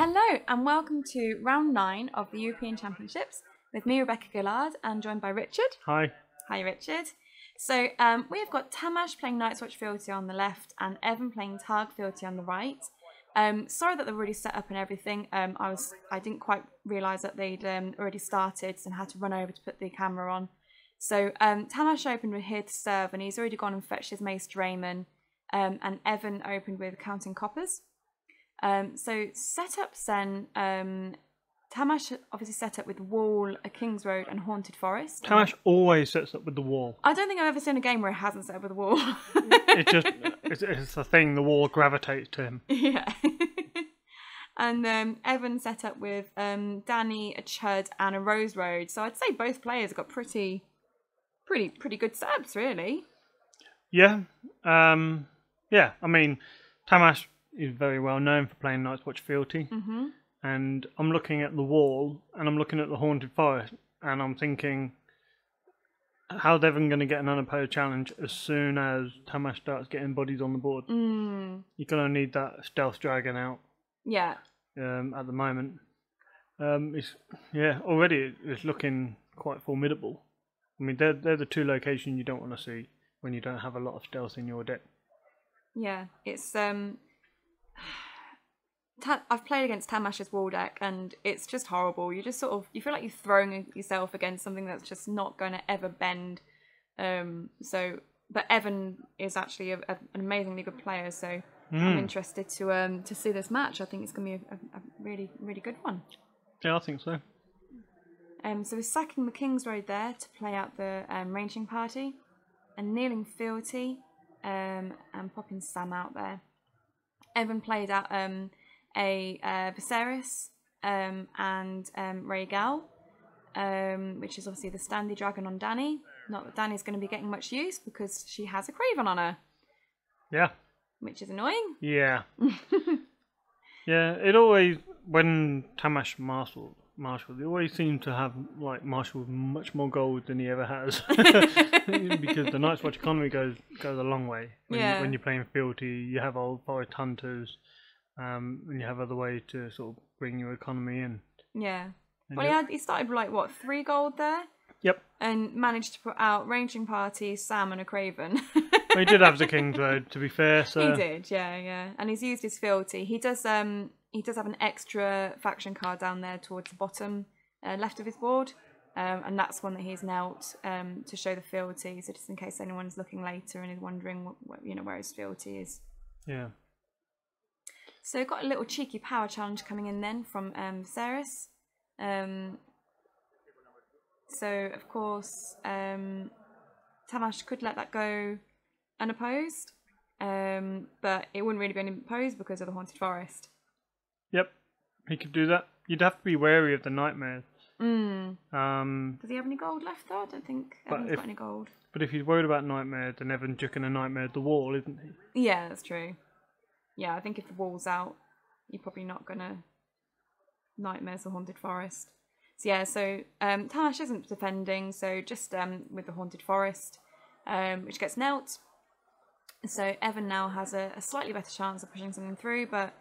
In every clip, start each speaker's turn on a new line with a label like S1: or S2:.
S1: Hello and welcome to round 9 of the European Championships with me, Rebecca Gillard, and joined by Richard.
S2: Hi.
S1: Hi, Richard. So we've got Tamas playing Night's Watch Fealty on the left and Evan playing Targ Fealty on the right. Sorry that they're already set up and everything. I didn't quite realise that they'd already started and had to run over to put the camera on. So Tamas opened with Here to Serve and he's already gone and fetched his Mace Drayman, and Evan opened with Counting Coppers. So setups then, Tamas obviously set up with Wall, a King's Road and Haunted Forest.
S2: Tamas always sets up with the wall.
S1: I don't think I've ever seen a game where it hasn't set up with the wall.
S2: It's a thing, the wall gravitates to him.
S1: Yeah. And Evan set up with Danny, a Chud and a Rose Road. So I'd say both players have got pretty good setups, really.
S2: Yeah. Yeah, I mean, Tamas is very well known for playing Night's Watch Fealty.
S1: Mm-hmm.
S2: And I'm looking at the wall and I'm looking at the Haunted Forest and I'm thinking, how's Evan going to get an unopposed challenge as soon as Tamas starts getting bodies on the board? You're going to need that Stealth Dragon out.
S1: Yeah.
S2: At the moment. Already it's looking quite formidable. I mean, they're the two locations you don't want to see when you don't have a lot of stealth in your deck.
S1: Yeah, it's I've played against Tamas's wall deck and it's just horrible. You just you feel like you're throwing yourself against something that's just not going to ever bend. But Evan is actually an amazingly good player, so I'm interested to see this match. I think it's going to be a really, really good one.
S2: Yeah, I think so.
S1: So we're sacking the King's Road there to play out the ranging party, and kneeling Fealty, and popping Sam out there. Evan played out a Viserys and Rhaegal, which is obviously the Standy Dragon on Dany. Not that Dany's going to be getting much use because she has a Craven on her. Yeah. Which is annoying.
S2: Yeah. Yeah, it always, when Tamas marshal, he always seems to have like Marshall with much more gold than he ever has. Because the Night's Watch economy goes a long way. When you're playing Fealty, you have old forest hunters, and you have other ways to sort of bring your economy in.
S1: Yeah. Well, he started with like what, 3 gold there?
S2: Yep.
S1: And managed to put out ranging party, Sam and a Craven.
S2: Well, he did have the King's Road, to be fair. So.
S1: He did, yeah. And he's used his Fealty. He does have an extra faction card down there towards the bottom left of his board, and that's one that he's knelt to show the Fealty. So just in case anyone's looking later and is wondering where his Fealty is. Yeah. So we've got a little cheeky power challenge coming in then from Viserys. So of course Tamas could let that go unopposed, but it wouldn't really be unopposed because of the Haunted Forest.
S2: Yep, he could do that. You'd have to be wary of the nightmares.
S1: Does he have any gold left though? I don't think Evan's got any gold. But
S2: if he's worried about nightmares, then Evan's just going to nightmare the wall, isn't he?
S1: Yeah, that's true. Yeah, I think if the wall's out, you're probably not going to nightmares the Haunted Forest. So yeah, Tamas isn't defending, so just with the Haunted Forest, which gets knelt. So Evan now has a slightly better chance of pushing something through, but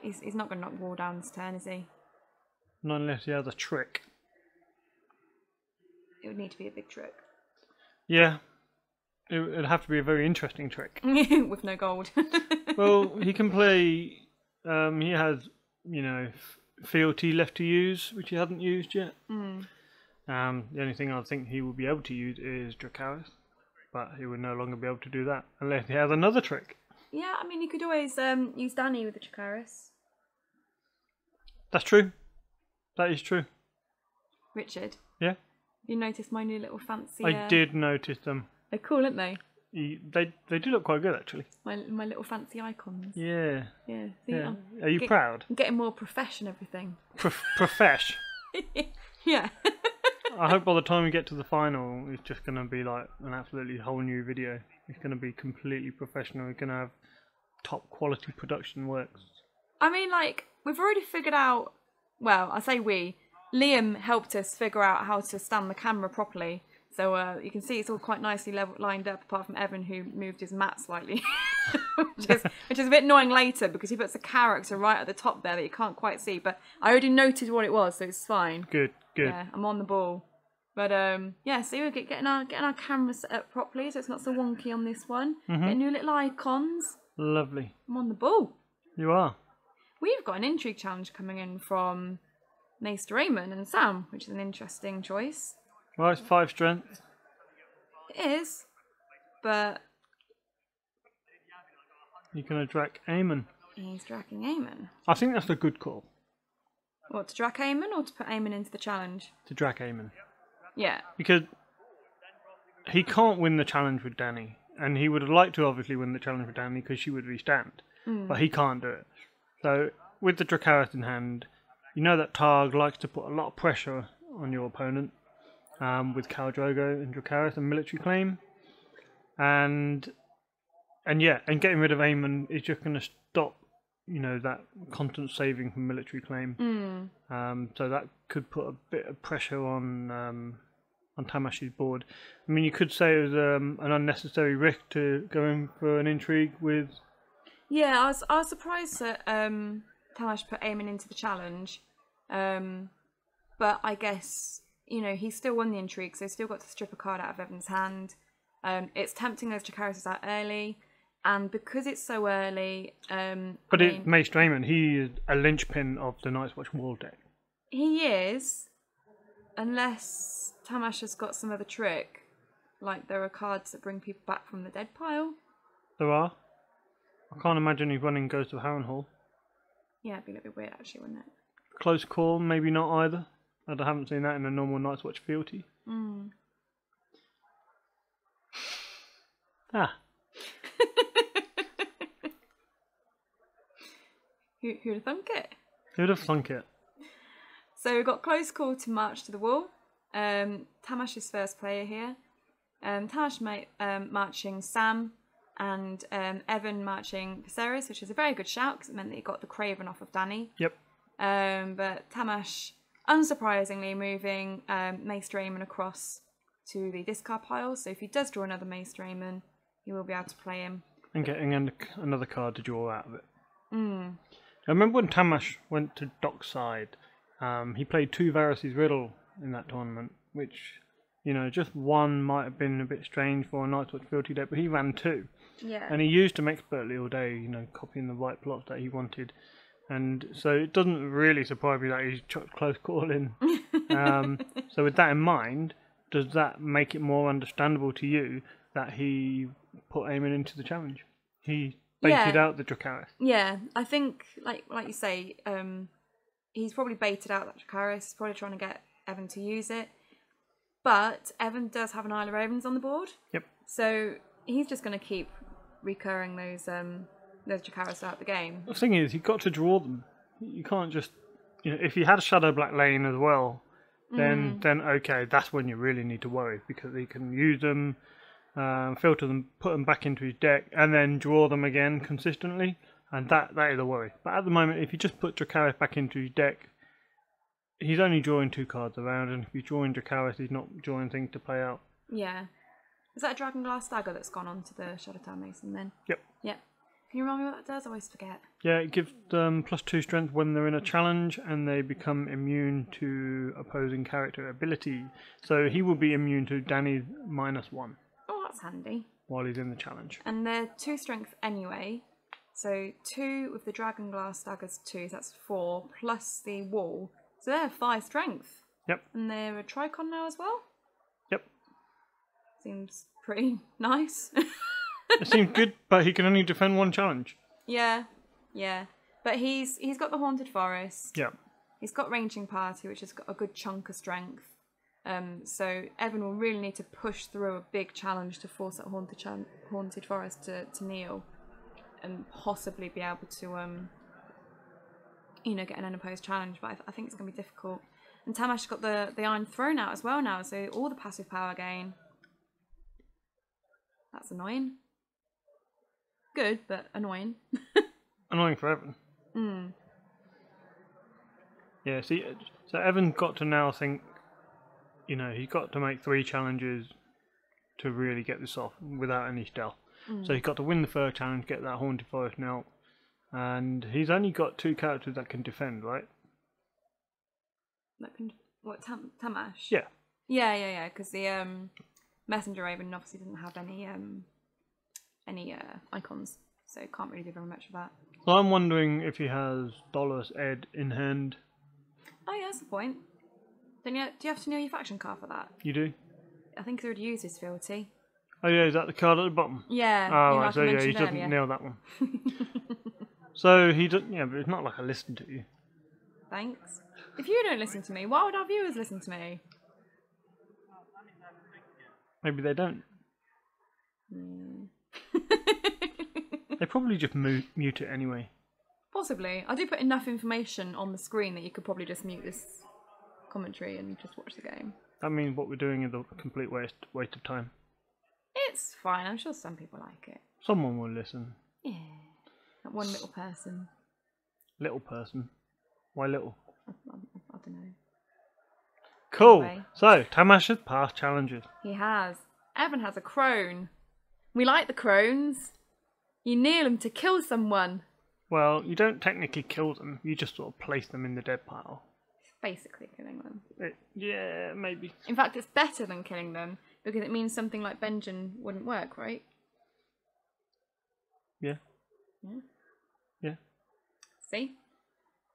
S1: he's not going to knock the wall down this turn, is he?
S2: Not unless he has a trick.
S1: It would need to be a big trick.
S2: Yeah. It would have to be a very interesting trick.
S1: With no gold.
S2: Well, he can play... he has, Fealty left to use, which he hasn't used yet. The only thing I think he will be able to use is Dracarys. But he would no longer be able to do that unless he has another trick.
S1: Yeah, I mean, you could always use Dany with the Dracarys.
S2: That's true. That is true.
S1: Richard?
S2: Yeah?
S1: You noticed my new little fancy...
S2: I did notice them.
S1: They're cool, aren't they?
S2: They do look quite good, actually.
S1: My little fancy icons.
S2: Yeah.
S1: Yeah.
S2: Yeah. Are you proud?
S1: I'm getting more profesh and everything.
S2: Profesh?
S1: Yeah.
S2: I hope by the time we get to the final, it's just going to be like an absolutely whole new video. It's going to be completely professional. We're going to have top quality production works.
S1: I mean, like, we've already figured out... Well, I say we. Liam helped us figure out how to stand the camera properly. So you can see it's all quite nicely lined up, apart from Evan, who moved his mat slightly. which is a bit annoying later because he puts a character right at the top there that you can't quite see. But I already noted what it was, so it's fine.
S2: Good.
S1: Yeah, I'm on the ball. But yeah, so we're getting our camera set up properly, so it's not so wonky on this one. Getting new little icons.
S2: Lovely.
S1: I'm on the ball.
S2: You are.
S1: We've got an intrigue challenge coming in from Maester Raymond and Sam, which is an interesting choice.
S2: Well, it's 5 strength.
S1: It is, but
S2: You're going to Drac Aemon.
S1: he's Dracking Aemon.
S2: I think that's a good call.
S1: What, to Drac Aemon or to put Aemon into the challenge?
S2: To Drac Aemon.
S1: Yeah.
S2: Because he can't win the challenge with Dany. And he would have liked to obviously win the challenge with Dany because she would restand. But he can't do it. So, with the Dracarys in hand, you know that Targ likes to put a lot of pressure on your opponent. With Khal Drogo and Dracarys and military claim. And getting rid of Aemon is just going to stop, that constant saving from military claim. So that could put a bit of pressure on Tamash's board. I mean, you could say it was an unnecessary risk to go in for an intrigue with.
S1: Yeah, I was surprised that Tamash put Aemon into the challenge, but I guess he still won the intrigue, so he still got to strip a card out of Evans' hand. It's tempting those Dracarys out early. And because it's so early,
S2: But it's Maester Aemon. He is a linchpin of the Night's Watch wall deck.
S1: He is, unless Tamash has got some other trick, like there are cards that bring people back from the dead pile.
S2: There are. I can't imagine he's running Ghost of Harrenhal.
S1: Yeah, it'd be a little bit weird actually, wouldn't it?
S2: Close call, maybe not either. I haven't seen that in a normal Night's Watch fealty.
S1: Who'd have thunk it?
S2: Who'd have thunk it?
S1: So we've got close call to march to the wall. Tamash's first player here. Tamash marching Sam and Evan marching Viserys, which is a very good shout because it meant that he got the Craven off of Dany.
S2: Yep.
S1: But Tamash, unsurprisingly, moving Maester Aemon across to the discard pile. So if he does draw another Maester Aemon, he will be able to play him.
S2: And getting another card to draw out of it. I remember when Tamas went to Dockside, he played 2 Varys' Riddle in that tournament, which, just one might have been a bit strange for a Night's Watch fealty deck, but he ran 2.
S1: Yeah.
S2: And he used them expertly all day, copying the right plots that he wanted. And so it doesn't really surprise me that he's chucked close call in. So with that in mind, does that make it more understandable to you that he put Aemon into the challenge? He baited out the Dracarys.
S1: Yeah, I think, like you say, he's probably baited out that Dracarys. He's probably trying to get Evan to use it. But Evan does have an Isle of Ravens on the board.
S2: Yep.
S1: So he's just going to keep recurring those Dracarys throughout the game.
S2: The thing is, you've got to draw them. You can't just, if you had a Shadow Black Lane as well, then okay, that's when you really need to worry because he can use them. Filter them, put them back into his deck, and then draw them again consistently, and that is a worry. But at the moment, if you just put Dracarys back into his deck, he's only drawing 2 cards around, and if he's drawing Dracarys, he's not drawing things to play out.
S1: Yeah. Is that a Dragonglass Dagger that's gone on to the Shadowtown Mason then?
S2: Yep.
S1: Yep. Can you remind me what that does? I always forget.
S2: Yeah, it gives them +2 strength when they're in a challenge, and they become immune to opposing character ability. So he will be immune to Dany's -1.
S1: Oh, that's handy.
S2: While he's in the challenge.
S1: And they're 2 strength anyway. So 2 with the Dragonglass Daggers 2, so that's 4, plus the wall. So they're 5 strength.
S2: Yep.
S1: And they're a Tricon now as well?
S2: Yep.
S1: Seems pretty nice.
S2: It seems good, but he can only defend 1 challenge.
S1: Yeah. But he's got the Haunted Forest.
S2: Yeah.
S1: He's got Ranging Party, which has got a good chunk of strength. So Evan will really need to push through a big challenge to force that Haunted Forest to kneel, and possibly be able to get an unopposed challenge. But I think it's going to be difficult. And Tamash's got the Iron Throne out as well now, so all the passive power gain. That's annoying. Good, but annoying.
S2: Annoying for Evan. Yeah, see, so Evan's got to now think, he's got to make 3 challenges to really get this off without any stealth. So he's got to win the first challenge, get that Haunted Forest knelt. And he's only got 2 characters that can defend, right?
S1: That can what Tamash?
S2: Yeah.
S1: Yeah. Because the Messenger Raven obviously didn't have any icons, so can't really do very much of that.
S2: So I'm wondering if he has Dolorous Ed in hand.
S1: Oh yeah, that's the point. Then do you have to know your faction card for that?
S2: You do?
S1: I think he already used his fealty.
S2: Oh yeah, is that the card at the bottom?
S1: Yeah.
S2: Oh right, so yeah, he doesn't nail that one. So he doesn't. Yeah, but it's not like I listen to you.
S1: Thanks. If you don't listen to me, why would our viewers listen to me?
S2: Maybe they don't. They probably just mute it anyway.
S1: Possibly. I do put enough information on the screen that you could probably just mute this commentary and just watch the game.
S2: That means what we're doing is a complete waste of time.
S1: It's fine. I'm sure some people like it.
S2: Someone will listen.
S1: Yeah. That one little person.
S2: Little person? Why little?
S1: I don't know.
S2: Cool.
S1: Anyway.
S2: So, Tamas has passed challenges.
S1: He has. Evan has a crone. We like the crones. You kneel them to kill someone.
S2: Well, you don't technically kill them. You just sort of place them in the dead pile.
S1: Basically killing them.
S2: Yeah, maybe.
S1: In fact, it's better than killing them because it means something like Benjen wouldn't work, right?
S2: Yeah.
S1: Yeah.
S2: Yeah.
S1: See?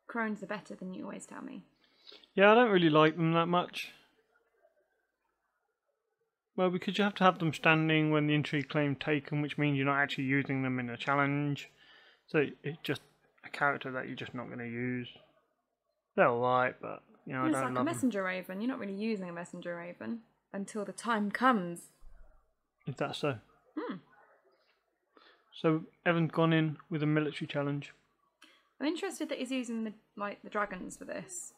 S1: Crones are better than you always tell me.
S2: Yeah, I don't really like them that much. Well, because you have to have them standing when the intrigue claim taken, which means you're not actually using them in a challenge. So it's just a character that you're just not going to use. They're alright, but you know, I don't
S1: like
S2: love
S1: a messenger raven. You're not really using a messenger raven until the time comes.
S2: Is that so? So Evan's gone in with a military challenge.
S1: I'm interested that he's using the dragons for this.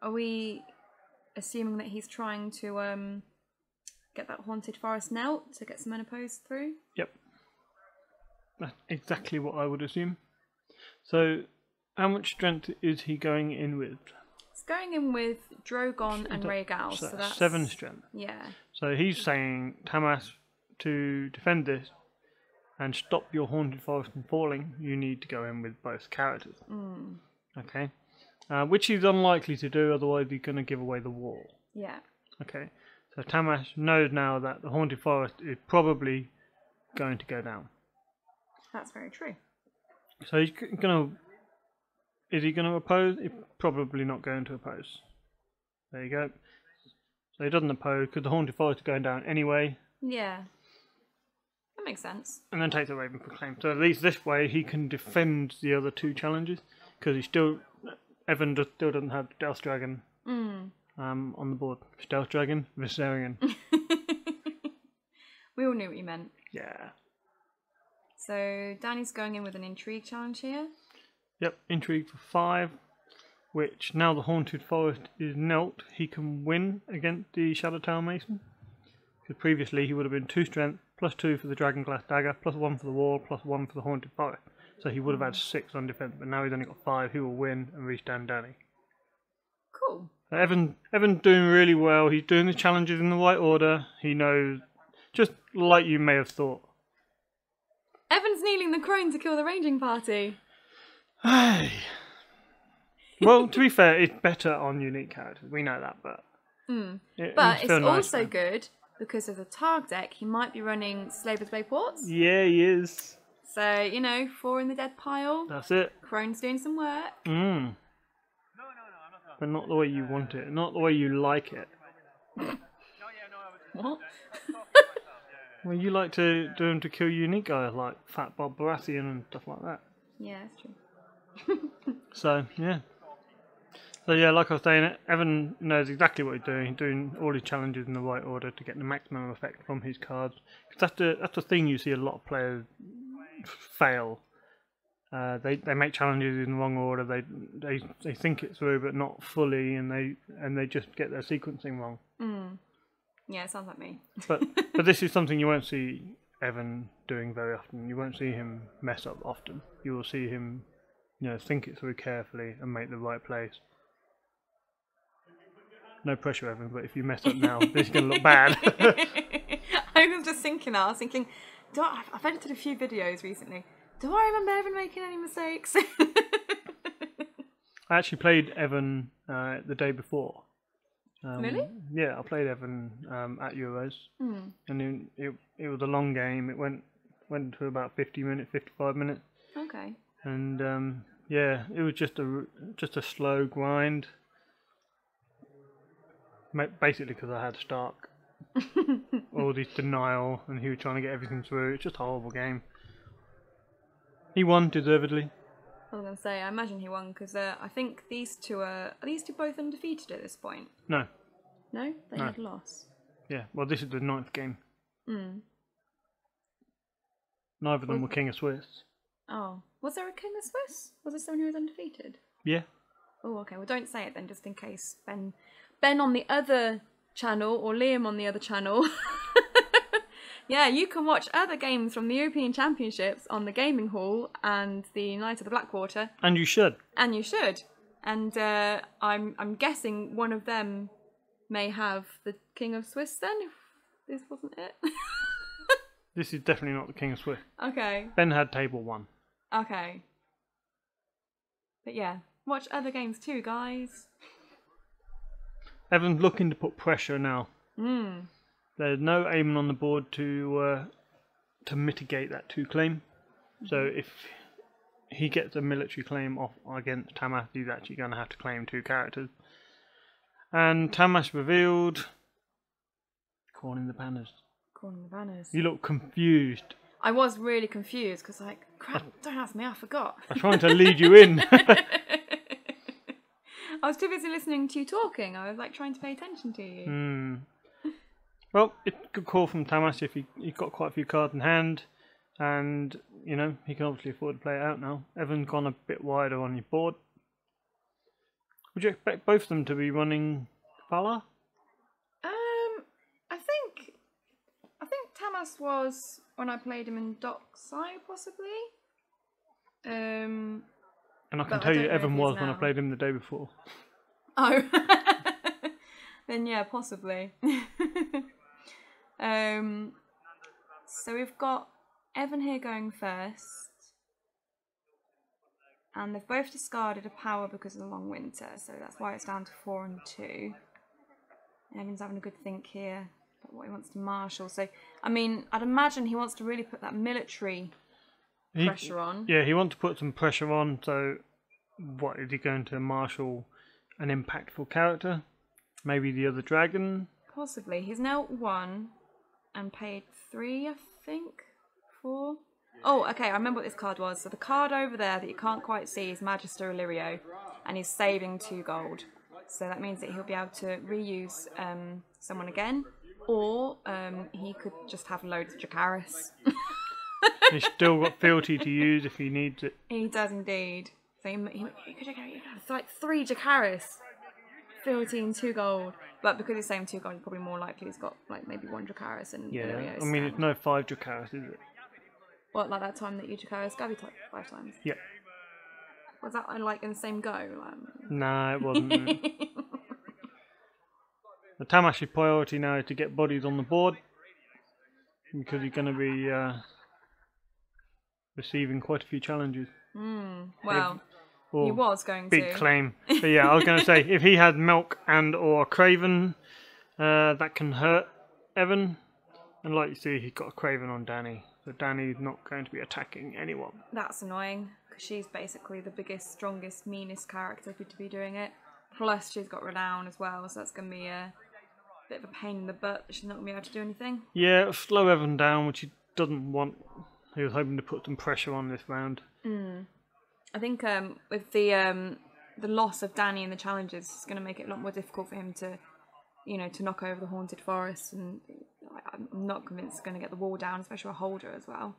S1: Are we assuming that he's trying to get that haunted forest knelt to get some unopposed through?
S2: Yep. That's exactly what I would assume. So, how much strength is he going in with?
S1: He's going in with Drogon and Rhaegal.
S2: So that's 7 strength.
S1: Yeah.
S2: So he's saying, Tamas, to defend this and stop your haunted forest from falling, you need to go in with both characters. Okay. Which he's unlikely to do, otherwise he's going to give away the wall.
S1: Yeah.
S2: Okay. So Tamas knows now that the haunted forest is probably going to go down.
S1: That's very true.
S2: So he's going to... Is he going to oppose? He's probably not going to oppose. There you go. So he doesn't oppose because the haunted forest is going down anyway.
S1: Yeah. That makes sense.
S2: And then take the Raven Proclaim. So at least this way he can defend the other 2 challenges because he still... Evan still doesn't have Stealth Dragon on the board. Stealth Dragon, Viserion.
S1: We all knew what you meant.
S2: Yeah.
S1: So Danny's going in with an intrigue challenge here.
S2: Yep, intrigue for 5, which now the haunted forest is knelt, he can win against the Shadow Tower Mason. Because previously he would have been 2 strength, plus 2 for the Dragon Glass Dagger, plus 1 for the wall, plus 1 for the haunted forest. So he would have had 6 on defense, but now he's only got 5. He will win and reach down Danny.
S1: Cool.
S2: Evan's doing really well. He's doing the challenges in the right order. He knows, just like you may have thought.
S1: Evan's kneeling the crone to kill the ranging party.
S2: Hey. Well, to be fair, it's better on unique characters. We know that, but...
S1: But it's also good, because of the Targ deck, he might be running Slaver's Bay Ports.
S2: Yeah, he is.
S1: So, you know, 4 in the dead pile.
S2: That's it.
S1: Crone's doing some work.
S2: But not the way you want it. Not the way you like it.
S1: What?
S2: Well, you like to do them to kill unique guys like Fat Bob Baratheon and stuff like that.
S1: Yeah, that's true.
S2: So, yeah. So, yeah, like I was saying, Evan knows exactly what he's doing. He's doing all his challenges in the right order to get the maximum effect from his cards. Because that's the thing you see a lot of players fail. They make challenges in the wrong order. They think it through, but not fully, and they just get their sequencing wrong.
S1: Yeah, it sounds like me.
S2: But this is something you won't see Evan doing very often. You won't see him mess up often. You will see him, think it through carefully and make the right plays. No pressure, Evan, but if you mess up now, this is going to look bad.
S1: I was just thinking, I've edited a few videos recently. Do I remember Evan making any mistakes?
S2: I actually played Evan the day before.
S1: Really?
S2: Yeah, I played Evan at Euros, and then it was a long game. It went to about 50 minutes, 55 minutes.
S1: Okay.
S2: And yeah, it was just a slow grind. Basically, because I had Stark, all this denial, and he was trying to get everything through. It's just a horrible game. He won deservedly.
S1: I was going to say, I imagine he won because I think these two are these two both undefeated at this point?
S2: No.
S1: No? They
S2: No.
S1: had a loss.
S2: Yeah, well, this is the 9th game.
S1: Mm.
S2: Neither of them were King of Swiss.
S1: Oh. Was there a King of Swiss? Was there someone who was undefeated?
S2: Yeah.
S1: Oh, okay. Well, don't say it then, just in case Ben on the other channel or Liam on the other channel. Yeah, you can watch other games from the European Championships on the Gaming Hall and the Night of the Blackwater.
S2: And you should.
S1: And you should. And I'm guessing one of them may have the King of Swiss then, if this wasn't it.
S2: This is definitely not the King of Swiss.
S1: Okay.
S2: Ben had table 1.
S1: Okay. But yeah, watch other games too, guys.
S2: Evan's looking to put pressure now.
S1: Mm.
S2: There's no aiming on the board to mitigate that 2 claim. So if he gets a military claim off against Tamas, he's actually going to have to claim 2 characters. And Tamas revealed Corn in the Banners.
S1: Corn in the Banners.
S2: You look confused.
S1: I was really confused because crap, don't ask me, I forgot.
S2: I'm trying to lead you in.
S1: I was too busy listening to you talking. I was trying to pay attention to you.
S2: Well, it's a good call from Tamas if he's got quite a few cards in hand, and you know he can obviously afford to play it out now. Evan's gone a bit wider on your board. Would you expect both of them to be running Fala?
S1: I think Tamas was when I played him in Dockside, possibly.
S2: And I can tell you, Evan was when I played him the day before.
S1: Oh, then yeah, possibly. So we've got Evan here going first, and they've both discarded a power because of the long winter, so that's why it's down to 4 and 2. Evan's having a good think here about what he wants to marshal. So, I mean, I'd imagine he wants to really put that military pressure on.
S2: Yeah, he wants to put some pressure on. So, what is he going to marshal? An impactful character? Maybe the other dragon?
S1: Possibly. He's now 1 and paid 3, I think. 4. Oh, okay, I remember what this card was. So the card over there that you can't quite see is Magister Illyrio, and he's saving 2 gold. So that means that he'll be able to reuse someone again, or he could just have loads of Dracarys.
S2: He's still got Fealty to use if he needs it.
S1: He does indeed. So he could have 3 Dracarys, Fealty and 2 gold. But because he's saving 2 gold, he's probably more likely he's got maybe 1 Dracarys and Illyrio.
S2: I mean, it's no 5 Dracarys, is it?
S1: What, like that time that you Dracarys Gabby 5 times?
S2: Yeah.
S1: Was that in the same go?
S2: Nah, it wasn't. The Tamash's priority now is to get bodies on the board, because he's going to be receiving quite a few challenges.
S1: Well, he was going to.
S2: Big claim. But yeah, I was going to say, if he had Milk and or Craven, that can hurt Evan. And like you see, he's got a Craven on Danny. So Danny's not going to be attacking anyone.
S1: That's annoying, because she's basically the biggest, strongest, meanest character to be doing it. Plus, she's got Renown as well, so that's going to be a bit of a pain in the butt. She's not going to be able to do anything. Yeah,
S2: it'll slow Evan down, which he doesn't want. He was hoping to put some pressure on this round.
S1: I think with the loss of Danny in the challenges, it's going to make it a lot more difficult for him to, to knock over the Haunted Forest, and I'm not convinced he's going to get the wall down, especially a holder as well.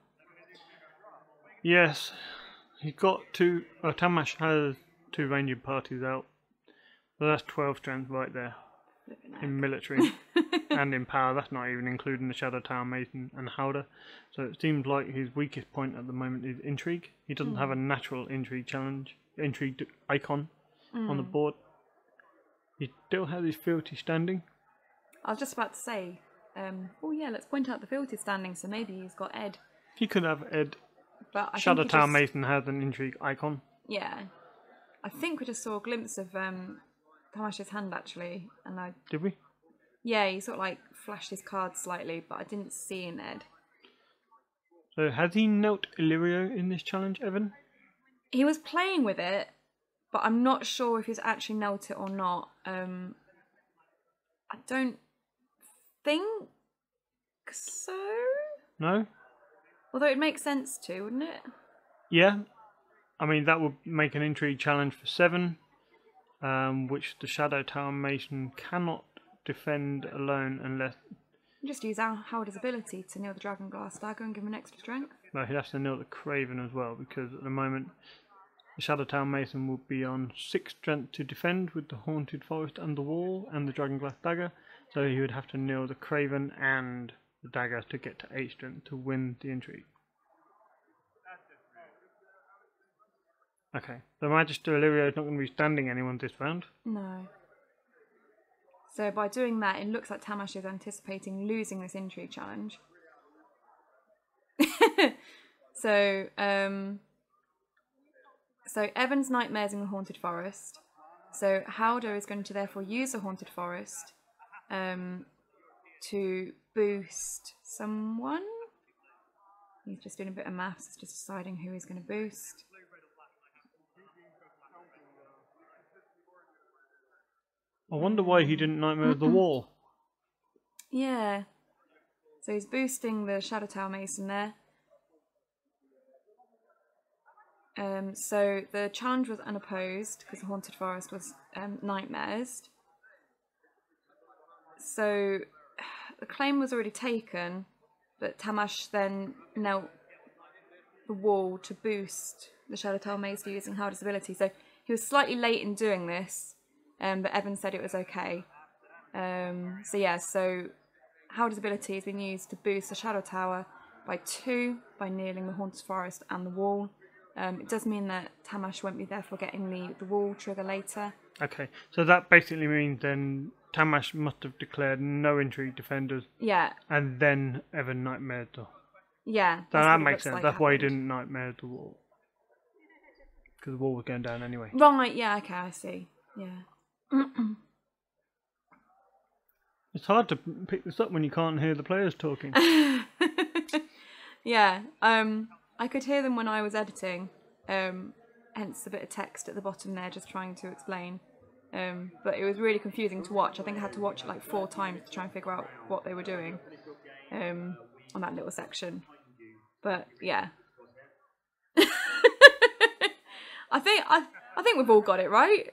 S2: Yes, he got 2. Tamas has 2 ranging parties out, so that's 12 strength right there in military and in power. That's not even including the Shadow Tower Mason and Howder. So it seems like his weakest point at the moment is intrigue. He doesn't have a natural intrigue icon on the board. He still has his Fealty standing.
S1: I was just about to say, oh yeah, let's point out the Fealty standing, so maybe he's got Ed.
S2: He could have Ed.
S1: But I
S2: Shadow
S1: think
S2: Tower Mason has an intrigue icon.
S1: Yeah. I think we just saw a glimpse of Tamash's hand actually, and
S2: Did we?
S1: yeah, he sort of like flashed his card slightly, but I didn't see an Ed.
S2: So has he knelt Illyrio in this challenge, Evan?
S1: He was playing with it, but I'm not sure if he's actually knelt it or not. I don't think so.
S2: No?
S1: Although it makes sense to, wouldn't it?
S2: Yeah. I mean, that would make an intrigue challenge for 7, which the Shadow Tower Mason cannot defend alone unless...
S1: Just use Howard's ability to kneel the Dragon Glass Dagger and give him an extra strength.
S2: No, he'd have to kneel the Craven as well, because at the moment the Shadow Tower Mason would be on 6 strength to defend with the Haunted Forest and the Wall and the Dragon Glass Dagger, so he would have to kneel the Craven and the Dagger to get to 8 strength to win the intrigue. Okay, the Magister Illyrio is not going to be standing anyone this round.
S1: No. So by doing that, it looks like Tamas is anticipating losing this intrigue challenge. So Evans nightmares in the Haunted Forest. So Howder is going to therefore use the Haunted Forest to boost someone. He's just doing a bit of maths, just deciding who he's going to boost.
S2: I wonder why he didn't nightmare the wall.
S1: Yeah. So he's boosting the Shadow Tower Mason there. So the challenge was unopposed because the Haunted Forest was nightmares. So the claim was already taken, but Tamas then knelt the wall to boost the Shadow Tower Mason using Howard's ability. So he was slightly late in doing this. But Evan said it was okay. So Howard's ability has been used to boost the Shadow Tower by 2 by kneeling the Haunted Forest and the wall. It does mean that Tamas won't be therefore getting the wall trigger later.
S2: Okay, so that basically means then Tamas must have declared no intrigue defenders.
S1: Yeah.
S2: And then Evan nightmared the...
S1: Yeah.
S2: So that makes sense. That's why he didn't nightmare the wall. Because the wall was going down anyway.
S1: Right, yeah, okay, I see. Yeah.
S2: It's hard to pick this up when you can't hear the players talking.
S1: Yeah, I could hear them when I was editing, hence a bit of text at the bottom there just trying to explain. But it was really confusing to watch. I think I had to watch it like 4 times to try and figure out what they were doing on that little section. But yeah. I think we've all got it right.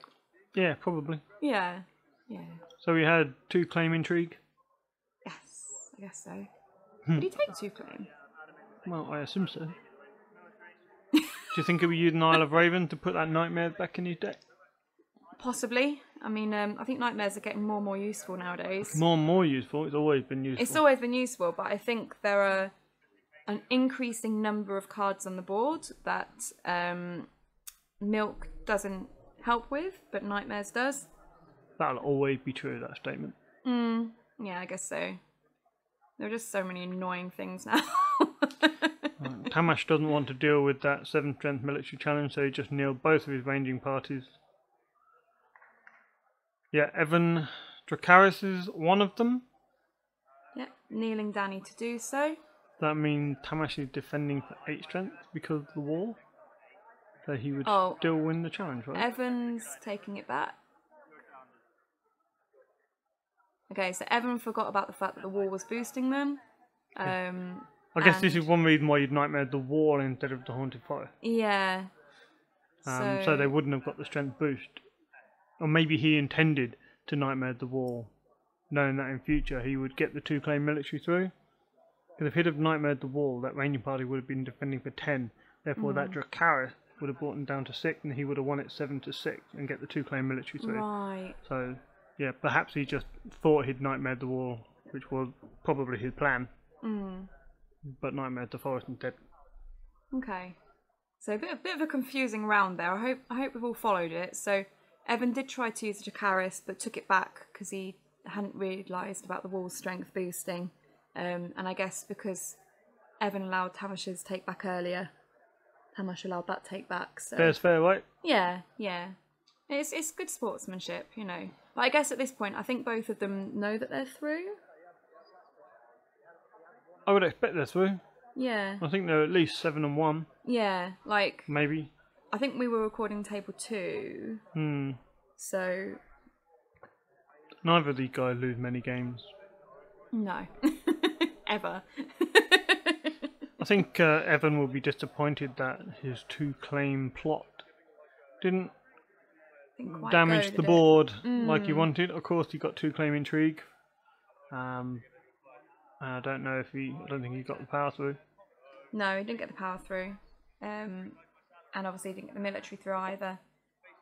S2: Yeah, probably.
S1: Yeah, yeah.
S2: So we had 2 claim intrigue.
S1: Yes, I guess so. Did he take 2 claim?
S2: Well, I assume so. Do you think he'll be using Isle of Raven to put that nightmare back in his deck?
S1: Possibly. I mean, I think nightmares are getting more and more useful nowadays.
S2: More and more useful. It's always been useful.
S1: It's always been useful, but I think there are an increasing number of cards on the board that Milk doesn't help with, but Nightmares does.
S2: That'll always be true, that statement.
S1: Yeah, I guess so. There are just so many annoying things now.
S2: Tamas doesn't want to deal with that 7 strength military challenge, so he just kneeled both of his ranging parties. Yeah, Evan Dracaris is one of them.
S1: Yeah, kneeling Danny to do so.
S2: That means Tamas is defending for 8 strength because of the wall. So he would still win the challenge, right?
S1: Evan's taking it back. Okay, so Evan forgot about the fact that the wall was boosting them.
S2: I guess this is one reason why you'd nightmared the wall instead of the Haunted Forest.
S1: Yeah.
S2: So they wouldn't have got the strength boost. Or maybe he intended to nightmare the wall, knowing that in future he would get the 2 claim military through. Because if he'd have nightmared the wall, that ranging party would have been defending for 10. Therefore that Dracaris would have brought him down to 6, and he would have won it 7-6 and get the 2 claim military through.
S1: Right.
S2: So, yeah, perhaps he just thought he'd nightmared the wall, which was probably his plan. But nightmared the forest instead.
S1: Okay. So a bit of a confusing round there. I hope we've all followed it. So Evan did try to use the Dracaris, but took it back because he hadn't realised about the wall's strength boosting. And I guess because Evan allowed Tamash's take back earlier. Tamas allowed that take back. So
S2: Fair's fair, right?
S1: yeah. It's good sportsmanship, you know. But I guess at this point, I think both of them know that they're through.
S2: I would expect they're through.
S1: Yeah.
S2: I think they're at least 7-1.
S1: Yeah, like
S2: Maybe.
S1: I think we were recording table 2. So
S2: Neither of these guys lose many games.
S1: no. Ever.
S2: I think Evan will be disappointed that his 2-claim plot didn't damage the board like he wanted. Of course, he got 2-claim intrigue. I don't know if I don't think he got the power through.
S1: No, he didn't get the power through. And obviously he didn't get the military through either.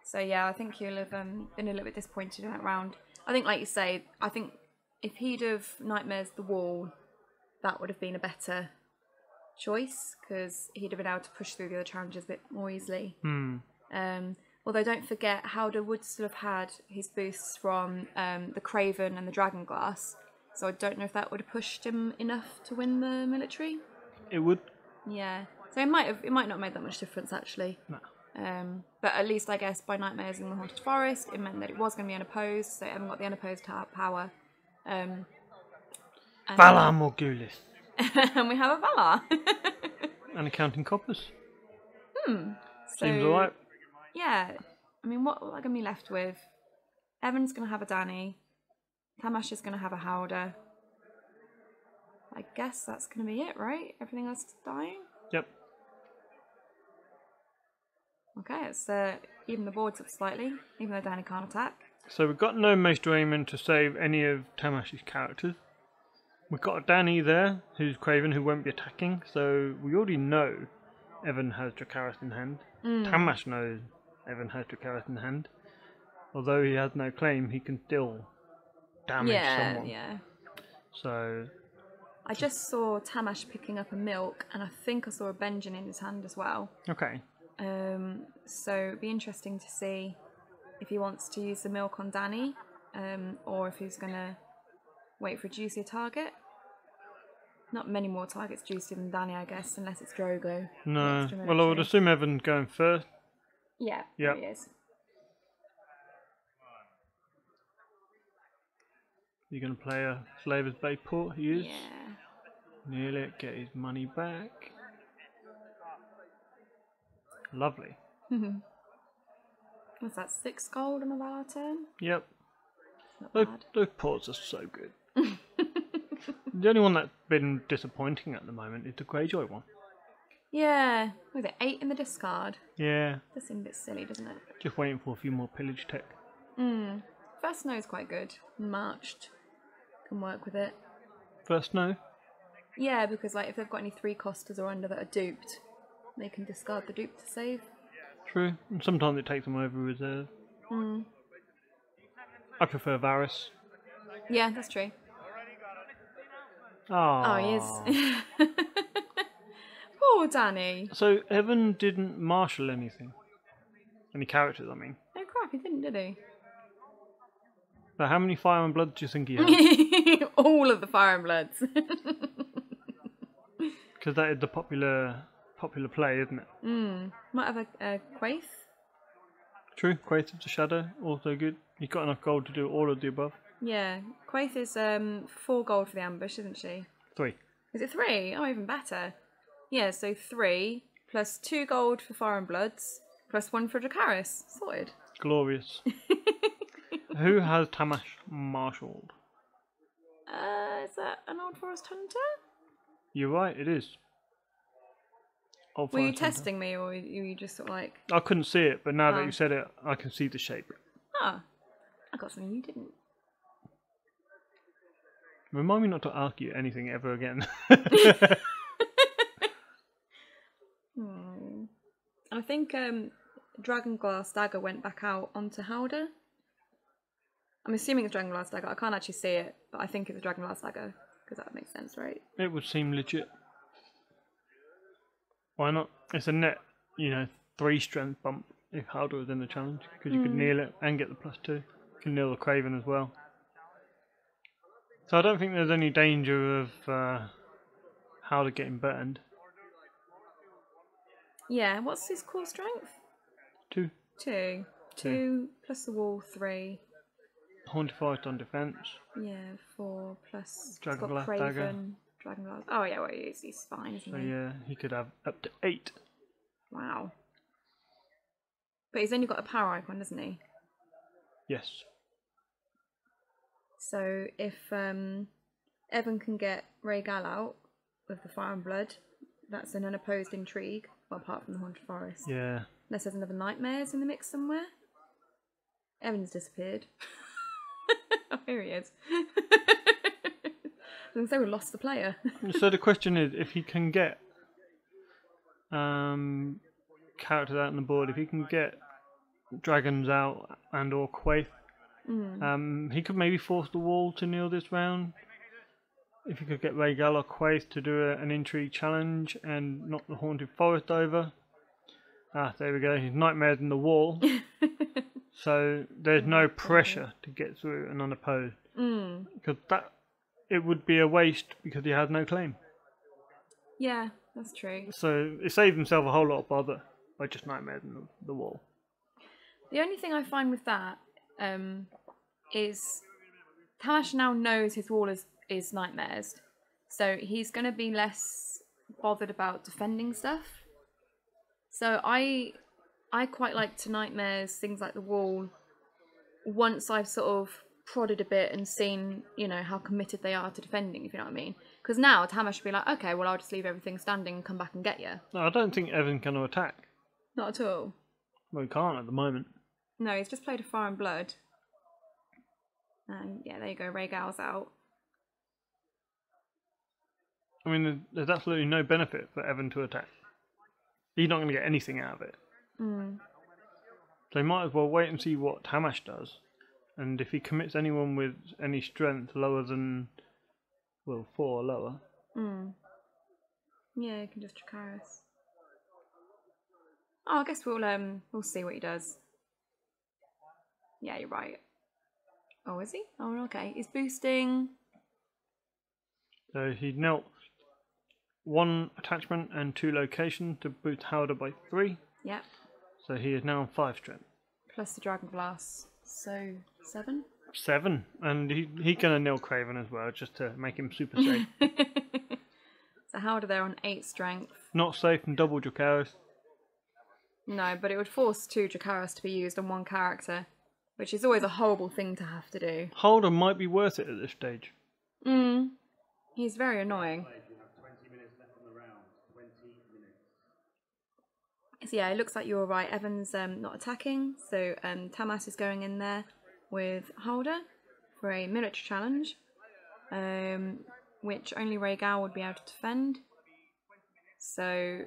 S1: So yeah, I think he'll have been a little bit disappointed in that round. I think, like you say, I think if he'd have Nightmares the Wall, that would have been a better choice, because he'd have been able to push through the other challenges a bit more easily. Although don't forget, Howder would still have had his boosts from the Craven and the Dragon Glass, so I don't know if that would have pushed him enough to win the military.
S2: It would.
S1: Yeah, so it might not have made that much difference actually.
S2: No.
S1: But at least I guess by Nightmares in the Haunted Forest, it meant that it was going to be unopposed, so Evan got the unopposed power.
S2: Valar Morghulis.
S1: And we have a Valar.
S2: And accounting coppers.
S1: So,
S2: Seems alright.
S1: Yeah, I mean, what am I going to be left with? Evan's going to have a Danny. Tamas is going to have a Howder. I guess that's going to be it, right? Everything else is dying?
S2: Yep.
S1: Okay, it's even the boards up slightly, even though Danny can't attack.
S2: So we've got no Mace Draymond to save any of Tamash's characters. We've got a Danny there, who's Craven, who won't be attacking, so we already know Evan has Dracarys in hand. Tamas knows Evan has Dracarys in hand. Although he has no claim, he can still damage someone.
S1: Yeah.
S2: So
S1: I just saw Tamas picking up a milk, and I think I saw a Benjen in his hand as well.
S2: okay.
S1: So it'd be interesting to see if he wants to use the milk on Danny, or if he's gonna wait for a juicier target. Not many more targets juicier than Danny, I guess, unless it's Drogo.
S2: No. Well, I would assume Evan's going first.
S1: Yeah,
S2: Yep.
S1: there he is.
S2: You're going to play a Slaver's Bay port? He is.
S1: Yeah.
S2: Nearly get his money back. Lovely.
S1: What's that, 6 gold on the Valar turn?
S2: Yep.
S1: Not
S2: Those,
S1: bad.
S2: those ports are so good. The only one that's been disappointing at the moment is the Greyjoy one.
S1: Yeah. Was it 8 in the discard?
S2: Yeah.
S1: Does seem a bit silly, doesn't it?
S2: Just waiting for a few more pillage tech.
S1: First Snow is quite good. Marched. Can work with it.
S2: First snow?
S1: Yeah, because like if they've got any 3 costers or under that are duped, they can discard the dupe to save.
S2: True. And sometimes it takes them over reserve. I prefer Varys.
S1: Yeah, that's true.
S2: Oh,
S1: he is. Poor Danny.
S2: So Evan didn't marshal anything. Any characters, I mean.
S1: Oh crap, he didn't, did he?
S2: So how many Fire and Blood do you think he has?
S1: All of the Fire and Bloods.
S2: Because that is the popular play, isn't it?
S1: Might have a Quaith.
S2: True. Quaith of the Shadow, also good. You've got enough gold to do all of the above.
S1: Yeah, Quaith is 4 gold for the ambush, isn't she?
S2: 3.
S1: Is it 3? Oh, even better. Yeah, so 3 plus 2 gold for Fire and Bloods plus 1 for Dracarys. Sorted.
S2: Glorious. Who has Tamas marshalled?
S1: Is that an Old Forest Hunter?
S2: You're right, it is. Old
S1: Were you
S2: Forest Hunter.
S1: testing me, or were you just sort of like...
S2: I couldn't see it, but now that
S1: Oh.
S2: you said it, I can see the shape.
S1: Ah, I got something you didn't.
S2: Remind me not to ask you anything ever again.
S1: I think Dragon Glass Dagger went back out onto Howder. I'm assuming it's Dragon Glass Dagger. I can't actually see it, but I think it's a Dragon Glass Dagger, because that makes sense, right?
S2: It would seem legit. Why not? It's a net, 3 strength bump if Howder was in the challenge, because you could kneel it and get the +2. You can kneel the Craven as well. So I don't think there's any danger of Howler getting burned.
S1: Yeah, what's his core strength?
S2: 2.
S1: 2. 2 plus the wall, 3.
S2: Haunted Forest on defense.
S1: Yeah, 4 plus.
S2: Dragonglass
S1: Craven.
S2: dagger.
S1: Dragonglass. Oh yeah, well he's fine, isn't
S2: So
S1: he?
S2: yeah, he could have up to 8.
S1: Wow. But he's only got a power icon, doesn't he?
S2: Yes.
S1: So if Evan can get Rhaegal out with the Fire and Blood, that's an unopposed intrigue. Well, apart from the Haunted Forest.
S2: Yeah.
S1: Unless there's another Nightmares in the mix somewhere. Evan's disappeared. Oh, here he is. I was going to say we lost the player.
S2: So the question is, if he can get characters out on the board, if he can get dragons out and or Quaith, he could maybe force the wall to kneel this round. If he could get Rhaegal or Quaith to do an intrigue challenge and knock the Haunted Forest over. Ah, there we go. He's nightmares in the wall. So there's no pressure to get through and unopposed. Because it would be a waste because he has no claim.
S1: Yeah, that's true.
S2: So it saves himself a whole lot of bother by just nightmares in the wall.
S1: The only thing I find with that is Tamas now knows his wall is nightmares, so he's going to be less bothered about defending stuff. So I quite like to nightmares things like the wall once I've sort of prodded a bit and seen, you know, how committed they are to defending, if you know what I mean. Because now Tamas should be like, okay, well I'll just leave everything standing and come back and get you.
S2: No, I don't think Evan can attack.
S1: Not at all.
S2: Well, he can't at the moment.
S1: No, he's just played a Fire and Blood. And yeah, there you go, Rhaegal's out.
S2: I mean, there's absolutely no benefit for Evan to attack. He's not going to get anything out of it. So he might as well wait and see what Tamas does. And if he commits anyone with any strength lower than, well, 4 or lower.
S1: Yeah, you can just Dracarys. Oh, I guess we'll see what he does. Yeah, you're right. Oh, is he? Oh, okay. He's boosting.
S2: So he knelt 1 attachment and 2 location to boost Howler by 3.
S1: Yep.
S2: So he is now on 5 strength.
S1: Plus the Dragon Glass. So 7?
S2: 7. And he's going to kneel Craven as well, just to make him super safe.
S1: So how do they on 8 strength?
S2: Not safe and double Dracarys.
S1: No, but it would force 2 Dracarys to be used on 1 character, which is always a horrible thing to have to do.
S2: Howler might be worth it at this stage.
S1: He's very annoying. So yeah, it looks like you're right. Evan's not attacking, so Tamas is going in there with Howler for a military challenge, which only Rhaegal would be able to defend. So,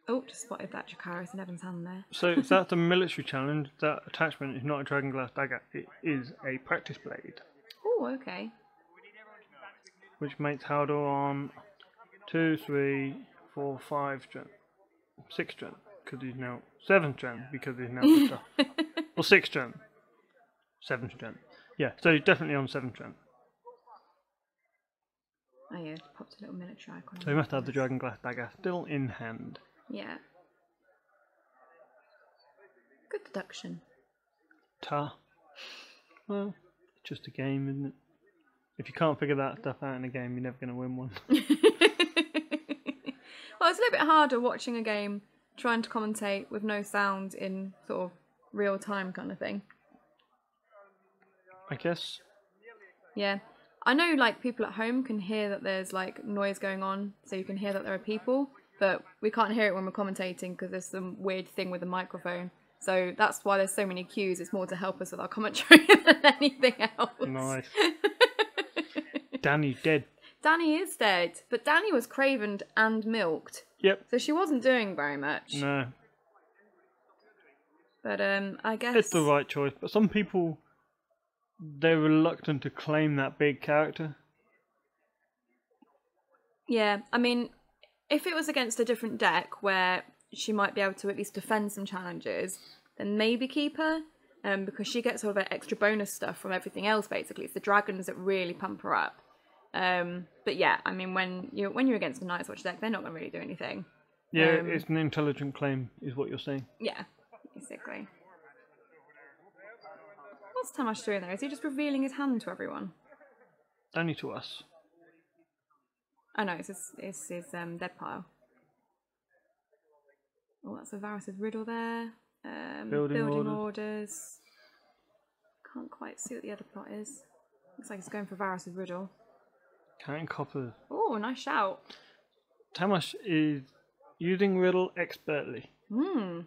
S1: oh, just spotted that Dracarys in Evan's hand there.
S2: So if that's a military challenge, that attachment is not a Dragonglass dagger, it is a practice blade.
S1: Oh, okay.
S2: Which makes Howler on 2, 3, 4, 5 strength. 6 strength, because he's now 7 strength, because he's now the stuff. Or 6 strength. 7 strength. Yeah, so he's definitely on 7 strength.
S1: Oh yeah, popped a little military icon.
S2: So he must have the Dragonglass dagger still in hand.
S1: Yeah. Good deduction.
S2: Well, it's just a game, isn't it? If you can't figure that stuff out in a game, you're never going to win one.
S1: Well, it's a little bit harder watching a game, trying to commentate with no sound in sort of real time kind of thing.
S2: I guess.
S1: Yeah. I know like people at home can hear that there's like noise going on, so you can hear that there are people, but we can't hear it when we're commentating because there's some weird thing with the microphone. So that's why there's so many cues. It's more to help us with our commentary than anything else.
S2: Nice. Danny's dead.
S1: Danny is dead, but Danny was cravened and milked.
S2: Yep.
S1: So she wasn't doing very much.
S2: No.
S1: But I guess
S2: It's the right choice, but some people, they're reluctant to claim that big character.
S1: Yeah, I mean, if it was against a different deck where she might be able to at least defend some challenges, then maybe keep her. Because she gets all of her extra bonus stuff from everything else, basically. It's the dragons that really pump her up. But yeah, I mean, when you're against the Night's Watch deck, they're not going to really do anything.
S2: Yeah, it's an intelligent claim, is what you're saying.
S1: Yeah, basically. What's Tamas doing there? Is he just revealing his hand to everyone?
S2: Only to us.
S1: Oh no, it's his dead pile. Oh, that's a Varus's riddle there. Building orders. Can't quite see what the other plot is. Looks like he's going for Varus's riddle.
S2: Counting coppers.
S1: Oh, nice shout.
S2: Tamas is using riddle expertly.
S1: Okay,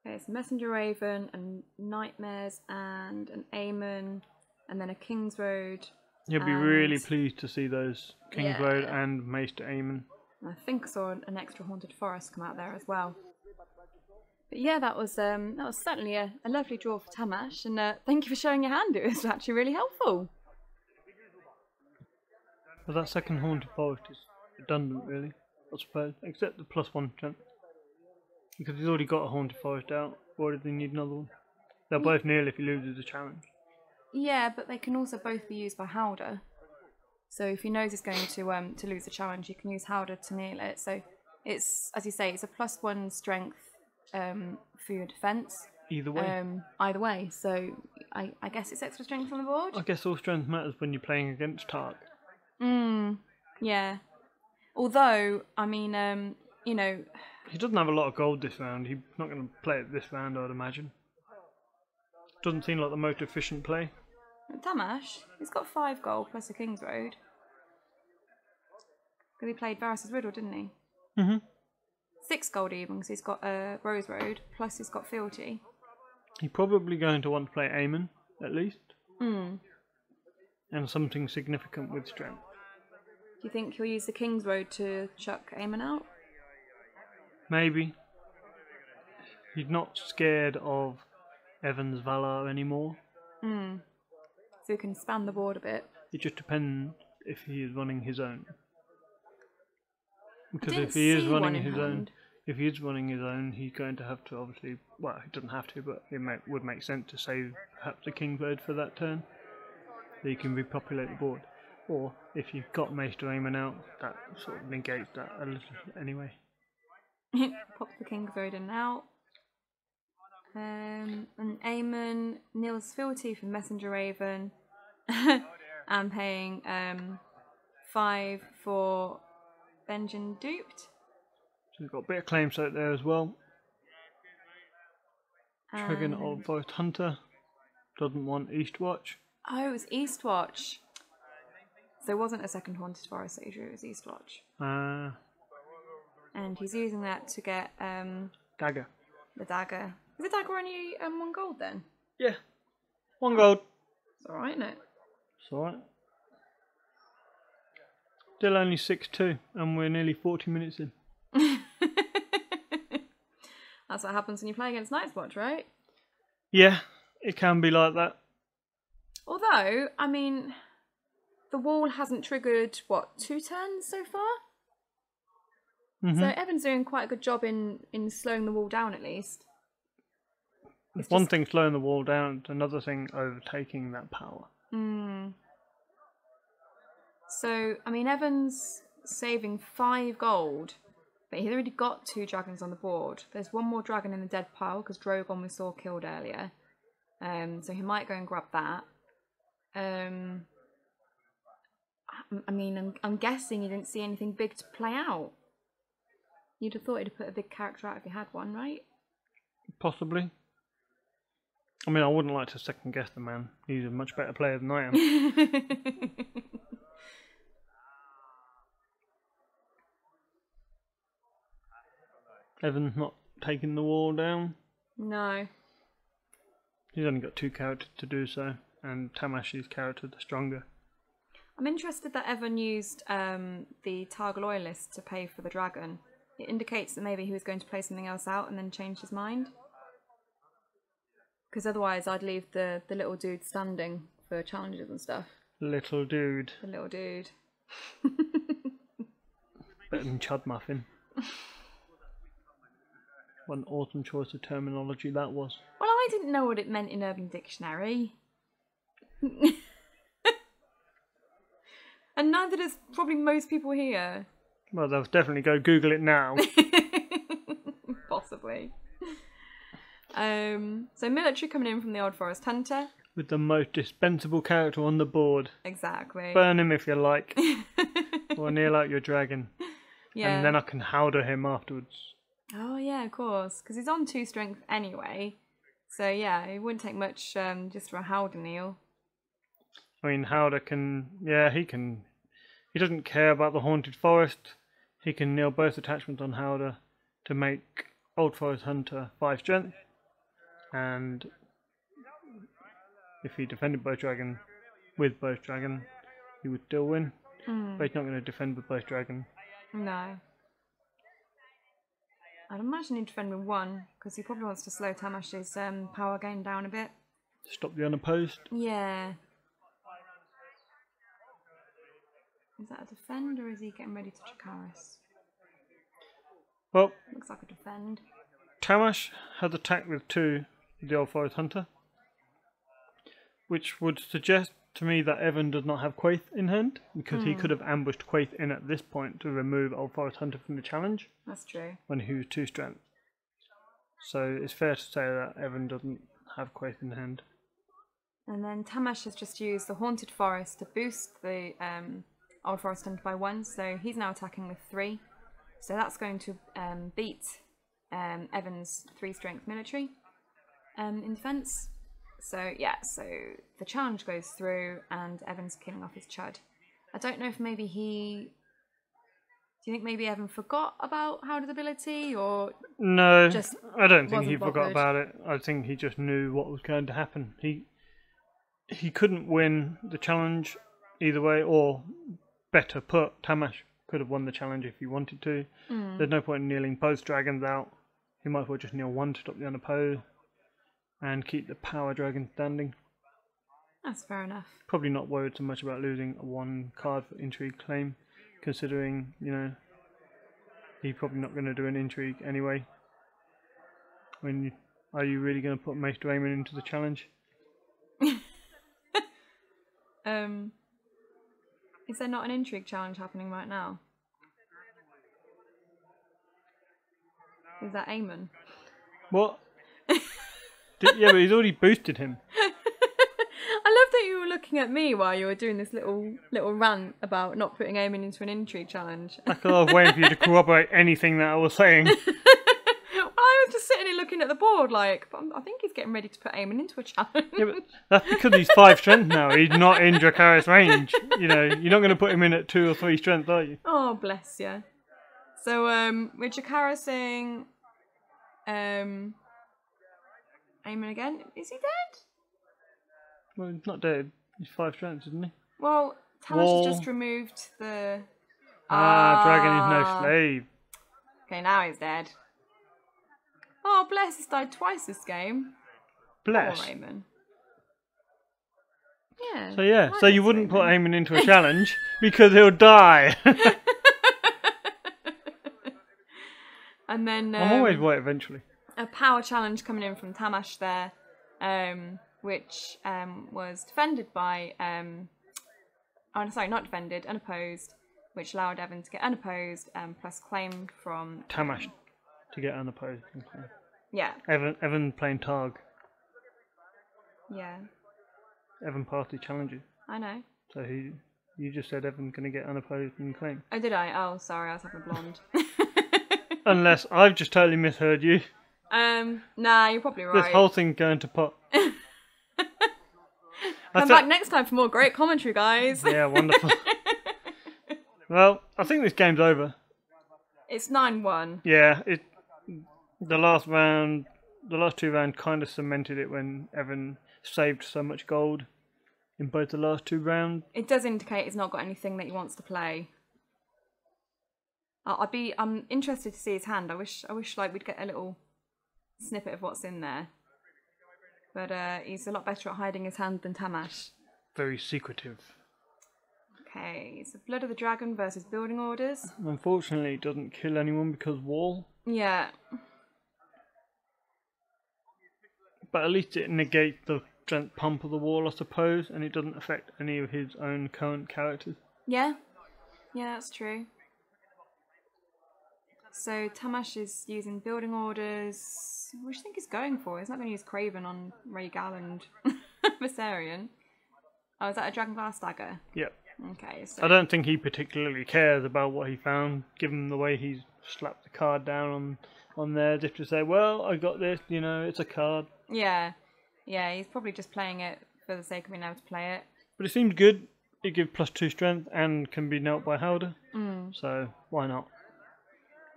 S1: it's Messenger Raven and Nightmares and an Aemon and then a King's Road.
S2: You'll be really pleased to see those King's Road and Mace to Aemon.
S1: I think I saw an extra Haunted Forest come out there as well. But yeah, that was certainly a lovely draw for Tamas, and thank you for showing your hand. It was actually really helpful.
S2: But that second Haunted Forest is redundant, really, I suppose, except the +1 chance. Because he's already got a Haunted Forest out. Why does he need another one? They'll both kneel if he loses the challenge.
S1: Yeah, but they can also both be used by Howder. So if he knows he's going to lose the challenge, he can use Howder to kneel it. So it's, as you say, it's a +1 strength for your defence.
S2: Either way.
S1: Either way. So I guess it's extra strength on the board.
S2: I guess all strength matters when you're playing against Targ.
S1: Yeah. Although, I mean, you know...
S2: He doesn't have a lot of gold this round. He's not going to play it this round, I'd imagine. Doesn't seem like the most efficient play.
S1: Tamas, he's got 5 gold plus a King's Road. Because he played Varus's Riddle, didn't he? 6 gold even, because he's got a Rose Road, plus he's got Fealty.
S2: He's probably going to want to play Aemon, at least. And something significant with strength.
S1: Do you think he'll use the King's Road to chuck Aemon out?
S2: Maybe. He's not scared of Evens Valar anymore.
S1: So he can span the board a bit.
S2: It just depends if he is running his own. Because if he is running his own, he's going to have to obviously. Well, he doesn't have to, but it would make sense to save perhaps the King's Road for that turn, so you can repopulate the board. Or if you've got Maester Aemon out, that sort of negates that a little anyway.
S1: Pop the King's Road in and out. And Aemon, Neil's Fealty for Messenger Raven. I'm paying 5 for Benjen Duped.
S2: So we've got a bit of claim set there as well. Dragon Old Forest Hunter doesn't want Eastwatch.
S1: Oh, it was Eastwatch. So it wasn't a second Haunted Forest that he drew, it was Eastwatch. And he's using that to get
S2: Dagger.
S1: The dagger. Is the dagger only 1 gold then?
S2: Yeah. 1 gold.
S1: It's alright, isn't it?
S2: It's alright. Still only 6-2, and we're nearly 40 minutes in.
S1: That's what happens when you play against Night's Watch, right?
S2: Yeah, it can be like that.
S1: Although, I mean, the wall hasn't triggered, what, 2 turns so far? So Evan's doing quite a good job in slowing the wall down, at least.
S2: It's one thing slowing the wall down, it's another thing overtaking that power.
S1: So, I mean, Evan's saving 5 gold, but he's already got 2 dragons on the board. There's 1 more dragon in the dead pile, because Drogon we saw killed earlier. So he might go and grab that. I mean, I'm guessing he didn't see anything big to play out. You'd have thought he'd have put a big character out if he had one, right?
S2: Possibly. I mean, I wouldn't like to second guess the man. He's a much better player than I am. Evan's not taking the wall down.
S1: No.
S2: He's only got 2 characters to do so, and Tamash's character the stronger.
S1: I'm interested that Evan used the Targ Loyalist to pay for the dragon. It indicates that maybe he was going to play something else out and then changed his mind. Because otherwise I'd leave the little dude standing for challenges and stuff.
S2: Little dude.
S1: The little dude.
S2: Better than Chud Muffin. What an awesome choice of terminology that was.
S1: Well, I didn't know what it meant in Urban Dictionary. And neither does probably most people here.
S2: Well, they'll definitely go Google it now.
S1: Possibly. So military coming in from the Old Forest Hunter.
S2: With the most dispensable character on the board.
S1: Exactly.
S2: Burn him if you like. Or kneel out your dragon.
S1: Yeah.
S2: And then I can howder him afterwards.
S1: Oh yeah, of course. Because he's on 2 strength anyway. So yeah, it wouldn't take much just for a howder kneel.
S2: I mean, Howder can... Yeah, he can... He doesn't care about the Haunted Forest. He can kneel both attachments on Howder to make Old Forest Hunter 5 strength. And if he defended Both Dragon with Both Dragon, he would still win. But he's not going to defend with Both Dragon.
S1: No. I'd imagine he'd defend with 1, because he probably wants to slow Tamash's power gain down a bit.
S2: Stop the unopposed.
S1: Yeah. Is that a defend, or is he getting ready to Chikaris?
S2: Well,
S1: Looks like a defend.
S2: Tamas has attacked with 2 with the Old Forest Hunter, which would suggest to me that Evan does not have Quaith in hand, because he could have ambushed Quaith in at this point to remove Old Forest Hunter from the challenge.
S1: That's true.
S2: When he was 2 strength. So it's fair to say that Evan doesn't have Quaith in hand.
S1: And then Tamash has just used the Haunted Forest to boost the Old Forest Hunter by 1, so he's now attacking with 3. So that's going to beat Evan's 3 strength military in defence. So yeah, so the challenge goes through and Evan's killing off his Chud. I don't know if maybe he... Do you think maybe Evan forgot about Howder's ability, or
S2: No,
S1: just
S2: I don't think he
S1: wasn't
S2: forgot
S1: bothered?
S2: about it. I think he just knew what was going to happen. He couldn't win the challenge either way, or better put, Tamash could have won the challenge if he wanted to. There's no point in kneeling both dragons out. He might as well just kneel 1 to stop the unopposed and keep the power dragon standing.
S1: That's fair enough.
S2: Probably not worried so much about losing 1 card for intrigue claim, considering, you know, he's probably not going to do an intrigue anyway. Are you really going to put Maester Aemon into the challenge?
S1: Is there not an intrigue challenge happening right now? Is that Aemon?
S2: What? Yeah, but he's already boosted him.
S1: I love that you were looking at me while you were doing this little rant about not putting Aemon into an intrigue challenge.
S2: Like I was waiting for you to corroborate anything that I was saying.
S1: I was just sitting here looking at the board like, but I think he's getting ready to put Aemon into a challenge.
S2: Yeah, but that's because he's 5 strength now. He's not in Dracarys range. You know, you're not going to put him in at 2 or 3 strength, are you?
S1: Oh, bless you. So, we're Dracarysing Aemon again. Is he dead?
S2: Well, he's not dead. He's 5 strength, isn't he?
S1: Well, Tamas
S2: Wall.
S1: has just removed the...
S2: Dragon is no slave.
S1: Okay, now he's dead. Oh, bless, he's died twice this game.
S2: Bless.
S1: Poor Aemon. Yeah.
S2: So yeah,
S1: I
S2: so
S1: like
S2: you wouldn't put
S1: Aemon.
S2: Aemon into a challenge because he'll die.
S1: And then
S2: I'm always right eventually.
S1: a power challenge coming in from Tamash there, which was defended by oh sorry, not defended, unopposed, which allowed Evan to get unopposed plus claim from
S2: Tamas to get unopposed.
S1: yeah.
S2: Evan playing Targ.
S1: Yeah,
S2: Evan passed his challenges.
S1: I know.
S2: So you just said Evan going to get unopposed and claim.
S1: Oh, did I? Oh, sorry, I was having a blonde.
S2: Unless I've just totally misheard you.
S1: Nah, you're probably right.
S2: This whole thing going to pot.
S1: Come back next time for more great commentary, guys.
S2: Yeah, wonderful. Well, I think this game's over.
S1: It's 9-1.
S2: Yeah, the last 2 rounds kind of cemented it when Evan saved so much gold in both the last 2 rounds.
S1: It does indicate he's not got anything that he wants to play. I'm interested to see his hand. I wish like we'd get a little snippet of what's in there. But he's a lot better at hiding his hand than Tamas.
S2: Very secretive.
S1: Okay, so Blood of the Dragon versus Building Orders.
S2: Unfortunately, it doesn't kill anyone because wall.
S1: Yeah.
S2: But at least it negates the strength pump of the wall, I suppose, and it doesn't affect any of his own current characters.
S1: Yeah. Yeah, that's true. So Tamas is using building orders. What do you think he's going for? He's not going to use Craven on Rhaegal and Viserion. Oh, is that a Dragonglass dagger?
S2: Yep.
S1: Okay, so...
S2: I don't think he particularly cares about what he found, given the way he's slapped the card down on there, just to say, well, I got this, you know, it's a card.
S1: Yeah. Yeah, he's probably just playing it for the sake of being able to play it.
S2: But it seems good. It gives +2 strength and can be knelt by Howder. So, why not?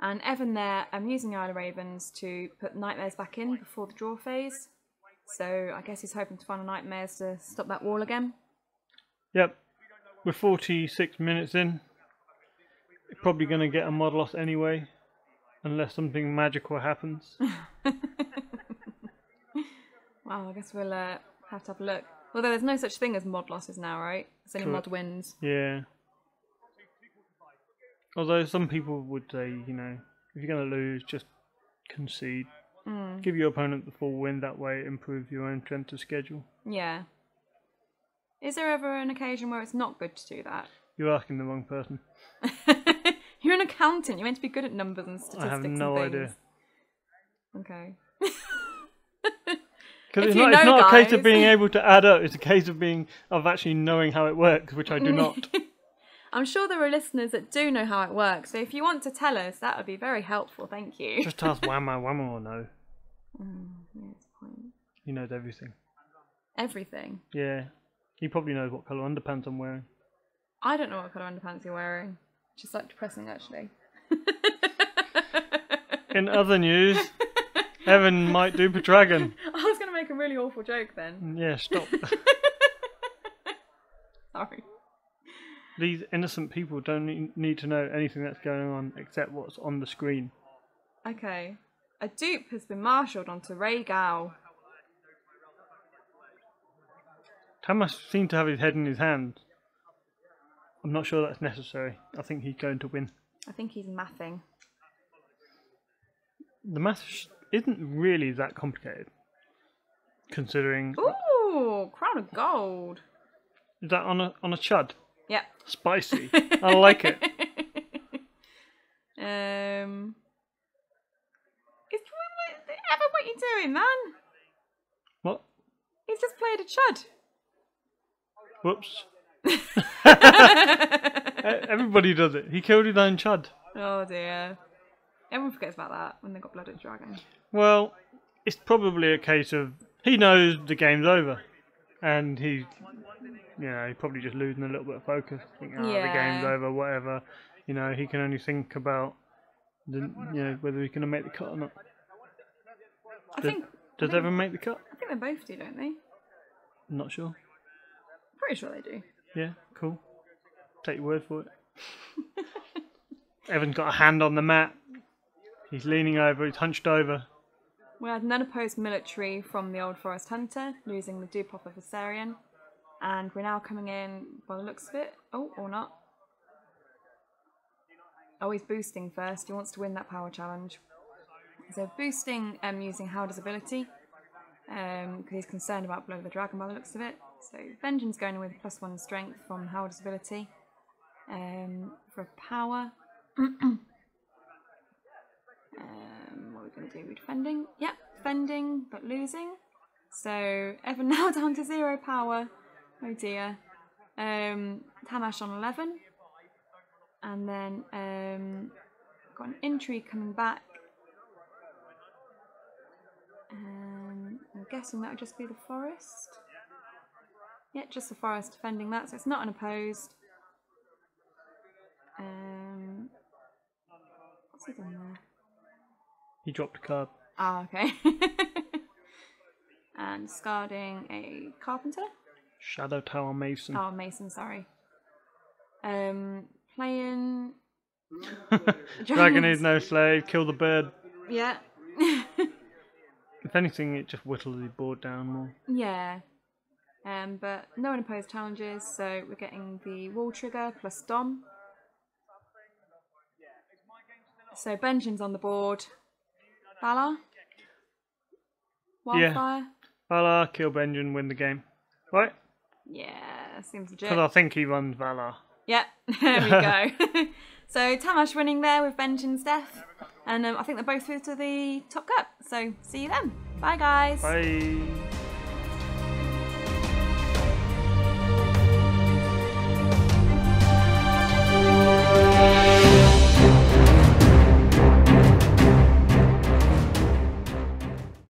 S1: And Evan there, I'm using the Isle of Ravens to put Nightmares back in before the draw phase. So I guess he's hoping to find a Nightmares to stop that wall again.
S2: Yep. We're 46 minutes in. Probably going to get a mod loss anyway, unless something magical happens.
S1: Well, I guess we'll have to have a look. Although there's no such thing as mod losses now, right? It's only mod wins.
S2: Yeah. Although some people would say, you know, if you're going to lose, just concede. Give your opponent the full win, that way it improves your own strength of schedule.
S1: Yeah. Is there ever an occasion where it's not good to do that?
S2: You're asking the wrong person.
S1: You're an accountant. You're meant to be good at numbers and statistics.
S2: I have no idea.
S1: Okay.
S2: Because it's not a case of being able to add up. It's a case of actually knowing how it works, which I do not.
S1: I'm sure there are listeners that do know how it works. So if you want to tell us, that would be very helpful. Thank you.
S2: Just ask Whammo. Whammo will know.
S1: Yeah, that's fine.
S2: He knows everything.
S1: Everything?
S2: Yeah. He probably knows what colour underpants I'm wearing.
S1: I don't know what colour underpants you're wearing. Just like depressing, actually.
S2: In other news, Evan might dupe a dragon.
S1: I was going to make a really awful joke then.
S2: Yeah, stop.
S1: Sorry.
S2: These innocent people don't need to know anything that's going on except what's on the screen.
S1: Okay. A dupe has been marshalled onto Rhaegal.
S2: Tamas seemed to have his head in his hand. I'm not sure that's necessary. I think he's going to win.
S1: I think he's mathing.
S2: The math isn't really that complicated, considering...
S1: Ooh, crown of gold.
S2: Is that on a chud?
S1: Yep.
S2: Spicy. I like it.
S1: Evan, what are you doing, man?
S2: What?
S1: He's just played a chud.
S2: Whoops. Everybody does it. He killed his own chud.
S1: Oh dear. Everyone forgets about that when they got blooded dragon.
S2: Well, it's probably a case of he knows the game's over, and he probably just losing a little bit of focus. Thinking, the game's over, whatever. You know, he can only think about whether he's going to make the cut or not. Does Evan make the cut?
S1: I think they both do, don't they?
S2: I'm not sure.
S1: Pretty sure they do.
S2: Yeah, cool. Take your word for it. Evan's got a hand on the mat. He's leaning over, he's hunched over.
S1: We had an unopposed military from the Old Forest Hunter, losing the dupe off of Viserion. And we're now coming in, by the looks of it. Oh, or not. Oh, he's boosting first. He wants to win that power challenge. So boosting using Howder's ability. Because he's concerned about Blow the Dragon by the looks of it. So Benjamin's going in with +1 strength from Howder's ability. For power. What are we going to do? We're defending. Yep, defending, but losing. So Evan now down to 0 power. Oh dear. Tamas on 11. And then got an intrigue coming back. I'm guessing that would just be the forest. Yeah, just the forest defending that, so it's not unopposed. What's he done there?
S2: He dropped a card.
S1: Ah, okay. And discarding a carpenter.
S2: Shadow Tower Mason.
S1: Oh, Mason, sorry. Playing...
S2: Dragon is no slave, kill the bird.
S1: Yeah.
S2: If anything, it just whittles the board down more.
S1: Yeah. But no unopposed challenges, so we're getting the wall trigger plus Dom. So Benjamin's on the board. Valar? Wildfire?
S2: Yeah. Valar, kill Benjamin, win the game. Right?
S1: Yeah, seems legit.
S2: Because I think he runs Valar.
S1: Yep, there we go. So Tamas winning there with Benj and Steph. And I think they're both through to the top cup. So see you then. Bye, guys.
S2: Bye.